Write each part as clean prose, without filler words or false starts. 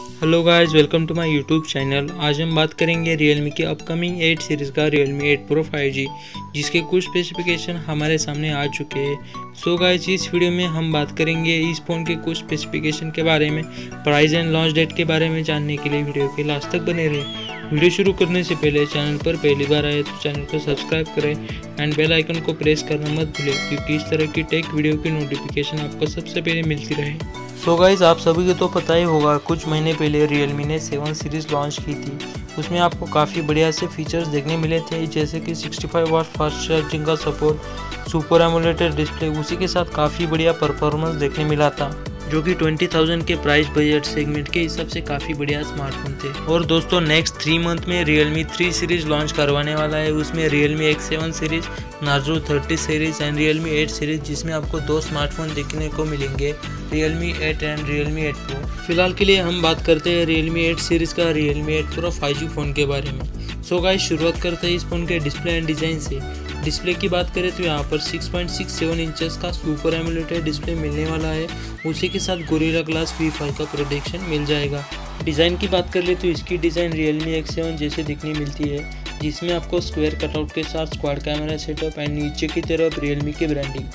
Hello guys, welcome to my YouTube channel. आज हम बात करेंगे Realme की अपकमिंग 8 सीरीज़ का Realme 8 Pro 5G, जिसके कुछ स्पेसिफिकेशन हमारे सामने आ चुके हैं। सो गाइस, इस वीडियो में हम बात करेंगे इस फ़ोन के कुछ स्पेसिफिकेशन के बारे में, प्राइस एंड लॉन्च डेट के बारे में जानने के लिए वीडियो के लास्ट तक बने रहे। वीडियो शुरू करने से पहले चैनल पर पहली बार आए तो चैनल को सब्सक्राइब करें एंड बेल आइकन को प्रेस करना मत भूलें, क्योंकि इस तरह की टेक वीडियो की नोटिफिकेशन आपको सबसे पहले मिलती रहे। सो गाइस, आप सभी को तो पता ही होगा, कुछ महीने पहले Realme ने 7 सीरीज़ लॉन्च की थी। उसमें आपको काफ़ी बढ़िया से फीचर्स देखने मिले थे, जैसे कि 65 वाट फास्ट चार्जिंग का सपोर्ट, सुपर एमुलेटेड डिस्प्ले, उसी के साथ काफ़ी बढ़िया परफॉर्मेंस देखने मिला था, जो कि 20,000 के प्राइस बजट सेगमेंट के हिसाब से काफ़ी बढ़िया स्मार्टफोन थे। और दोस्तों, नेक्स्ट 3 मंथ में Realme 3 सीरीज़ लॉन्च करवाने वाला है। उसमें Realme X7 series, Narzo 30 series and Realme 8 series, जिसमें आपको 2 स्मार्टफोन देखने को मिलेंगे, Realme 8 एंड Realme 8 Pro। फिलहाल के लिए हम बात करते हैं Realme 8 सीरीज़ का Realme 8 Pro 5G फ़ोन के बारे में। सो गाइस, शुरुआत करते हैं इस फ़ोन के डिस्प्ले एंड डिज़ाइन से। डिस्प्ले की बात करें तो यहाँ पर 6.67 इंचेस का सुपर एमुलेटेड डिस्प्ले मिलने वाला है। उसी के साथ गोरिल्ला ग्लास V5 का प्रोटेक्शन मिल जाएगा। डिज़ाइन की बात कर ले तो इसकी डिज़ाइन Realme X7 जैसे दिखने मिलती है, जिसमें आपको स्क्वायर कटआउट के साथ क्वाड कैमरा सेटअप एंड नीचे की तरफ Realme की ब्रांडिंग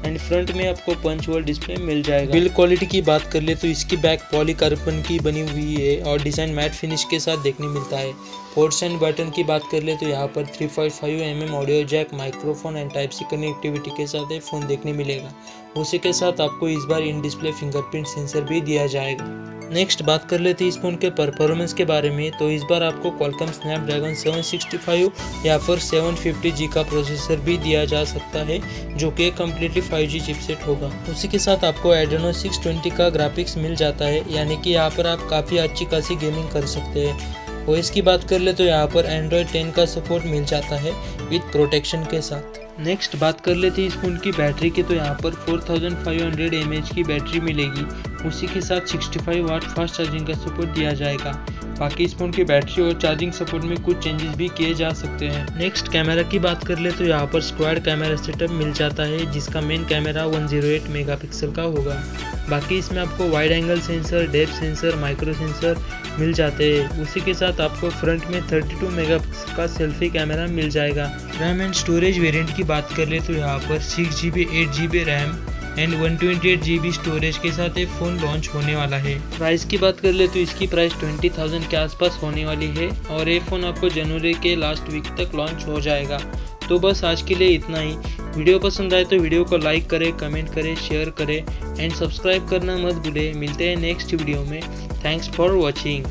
एंड फ्रंट में आपको पंच होल डिस्प्ले मिल जाएगा। बिल्ड क्वालिटी की बात कर ले तो इसकी बैक पॉलीकार्बन की बनी हुई है और डिज़ाइन मैट फिनिश के साथ देखने मिलता है। पोर्ट्स एंड बटन की बात कर ले तो यहाँ पर 3.5 mm audio jack, microphone and type C connectivity के साथ एक फ़ोन देखने मिलेगा। उसी के साथ आपको इस बार इन डिस्प्ले फिंगरप्रिंट सेंसर भी दिया जाएगा। नेक्स्ट बात कर लेते हैं इस फ़ोन के परफॉर्मेंस के बारे में। तो इस बार आपको Qualcomm Snapdragon 765 या फिर 750G का प्रोसेसर भी दिया जा सकता है, जो कि कम्प्लीटली 5G चिपसेट होगा। उसी के साथ आपको Adreno 620 का ग्राफिक्स मिल जाता है, यानी कि यहाँ पर आप काफ़ी अच्छी खासी गेमिंग कर सकते हैं। OS की बात कर ले तो यहाँ पर Android 10 का सपोर्ट मिल जाता है विद प्रोटेक्शन के साथ। नेक्स्ट बात कर लेते हैं इस फ़ोन की बैटरी की। तो यहाँ पर 4500 mAh की बैटरी मिलेगी। उसी के साथ 65 वाट फास्ट चार्जिंग का सपोर्ट दिया जाएगा। बाकी इस फ़ोन की बैटरी और चार्जिंग सपोर्ट में कुछ चेंजेस भी किए जा सकते हैं। नेक्स्ट कैमरा की बात कर ले तो यहाँ पर स्क्वाड कैमरा सेटअप मिल जाता है, जिसका मेन कैमरा 108 मेगापिक्सल का होगा। बाकी इसमें आपको wide angle sensor, depth sensor, micro sensor मिल जाते हैं। उसी के साथ आपको फ्रंट में 32 मेगापिक्सल का सेल्फी कैमरा मिल जाएगा। रैम एंड स्टोरेज वेरिएंट की बात कर ले तो यहाँ पर 6GB 8GB RAM and 128GB storage के साथ एक फ़ोन लॉन्च होने वाला है। प्राइस की बात कर ले तो इसकी प्राइस 20,000 के आसपास होने वाली है और ये फ़ोन आपको जनवरी के लास्ट वीक तक लॉन्च हो जाएगा। तो बस आज के लिए इतना ही। वीडियो पसंद आए तो वीडियो को लाइक करें, कमेंट करें, शेयर करें एंड सब्सक्राइब करना मत भूलें। मिलते हैं नेक्स्ट वीडियो में। Thanks for watching.